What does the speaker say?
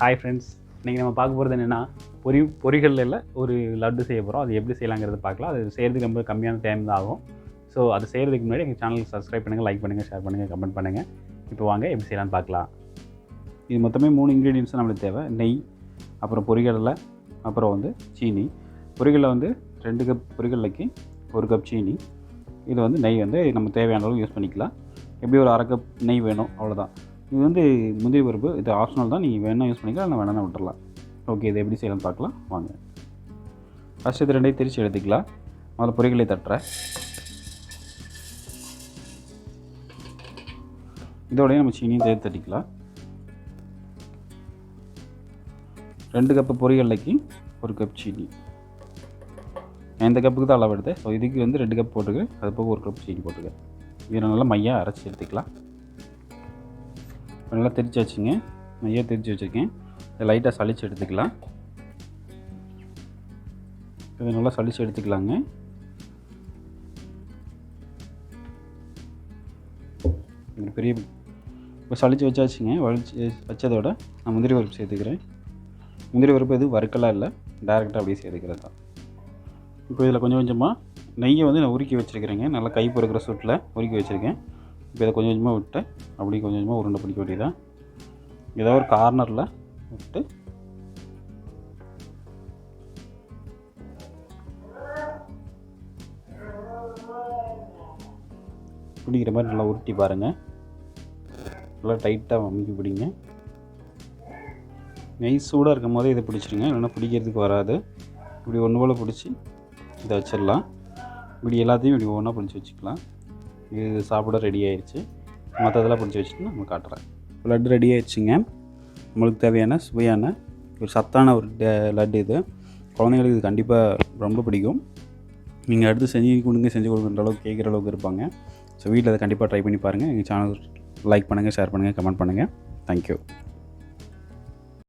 Hi friends, இன்றைக்கி நம்ம பார்க்க போகிறது என்னென்னா பொரிகளில் ஒரு லட்டு செய்ய போகிறோம். அது எப்படி செய்யலாங்கிறத பார்க்கலாம். அது செய்கிறதுக்கு ரொம்ப கம்மியான டைம் தான் ஆகும். ஸோ அது செய்கிறதுக்கு முன்னாடி எங்கள் சேனலுக்கு சப்ஸ்கிரைப் பண்ணுங்கள், லைக் பண்ணுங்கள், ஷேர் பண்ணுங்கள், கமெண்ட் பண்ணுங்கள். இப்போ வாங்க எப்படி செய்யலான்னு பார்க்கலாம். இது மொத்தமே 3 இன்க்ரீடியன்ஸ் நம்மளுக்கு தேவை. நெய், அப்புறம் பொரிகடலை, அப்புறம் சீனி. பொரிகடலை 2 கப் பொரிகடலைக்கு 1 கப் சீனி. இது நெய் நம்ம தேவையான அளவு யூஸ் பண்ணிக்கலாம். எப்படி ஒரு அரை கப் நெய் வேணும், அவ்வளோதான். இது முந்திரி பருப்பு, இது ஆப்ஷனல் தான். நீங்கள் வேணால் யூஸ் பண்ணிக்கலாம், இல்லை வேணால் விட்டுறலாம். ஓகே, இது எப்படி செய்யலாம்னு பார்க்கலாம் வாங்க. ஃபஸ்ட்டு இது 2 திரிச்சு எடுத்துக்கலாம். முதல்ல பொரிகளை தட்டுறேன். இதோடய நம்ம சீனியும் சேர்த்து தட்டிக்கலாம். 2 கப்பு பொரிகடலைக்கு 1 கப் சீனி. எந்த கப்புக்கு தான் அளவு எடுத்தேன். ஸோ இதுக்கு 2 கப் போட்டுக்க, அது போக 1 கப் சீனி போட்டுக்க. இதை நல்லா மையாக அரைச்சி எடுத்துக்கலாம். நல்லா திரிச்சு வச்சுங்க. மையாக திரிச்சு வச்சுருக்கேன். இதை லைட்டாக சளிச்சு எடுத்துக்கலாம். இதை நல்லா சளிச்சு எடுத்துக்கலாங்க. பெரிய இப்போ சளிச்சு வச்சாச்சுங்க. வச்சதோட நான் முந்திரி பருப்பு சேர்த்துக்கிறேன். முந்திரி பருப்பு எதுவும் வறுக்கலாம் இல்லை, டேரெக்டாக அப்படியே சேர்த்துக்கிறது தான். இப்போ இதில் கொஞ்சம் கொஞ்சமாக நெய்யை நான் உருக்கி வச்சுருக்கிறேங்க. நல்லா கை பொறுக்கிற சூட்டில் உருக்கி வச்சுருக்கேன். இப்போ இதை கொஞ்சம் கொஞ்சமாக விட்டு அப்படி கொஞ்சம் கொஞ்சமாக உருண்டை பிடிக்க வேண்டியதான். ஏதாவது ஒரு கார்னரில் விட்டு பிடிக்கிற மாதிரி நல்லா உருட்டி பாருங்கள். நல்லா டைட்டாக அமுக்கி பிடிங்க. நெய் சூடாக இருக்கும் போதே இதை பிடிச்சிருங்க, இல்லைன்னா பிடிக்கிறதுக்கு வராது. இப்படி ஒன்று போல் பிடிச்சி இதை வச்சிடலாம். இப்படி எல்லாத்தையும் இப்படி ஒன்றா பிடிச்சி வச்சுக்கலாம். இது சாப்பிட ரெடி ஆயிடுச்சு. மற்றதெல்லாம் பிடிச்சி வச்சுட்டு நம்ம காட்டுறேன். லட்டு ரெடி ஆயிடுச்சுங்க. நம்மளுக்கு தேவையான சுவையான ஒரு சத்தான ஒரு லட்டு இது. குழந்தைங்களுக்கு இது கண்டிப்பாக ரொம்ப பிடிக்கும். நீங்கள் அடுத்து செஞ்சு கொடுக்குற அளவுக்கு கேட்குற அளவுக்கு இருப்பாங்க. ஸோ வீட்டில் அதை கண்டிப்பாக ட்ரை பண்ணி பாருங்கள். எங்கள் சேனல் லைக் பண்ணுங்கள், ஷேர் பண்ணுங்கள், கமெண்ட் பண்ணுங்கள். தேங்க்யூ.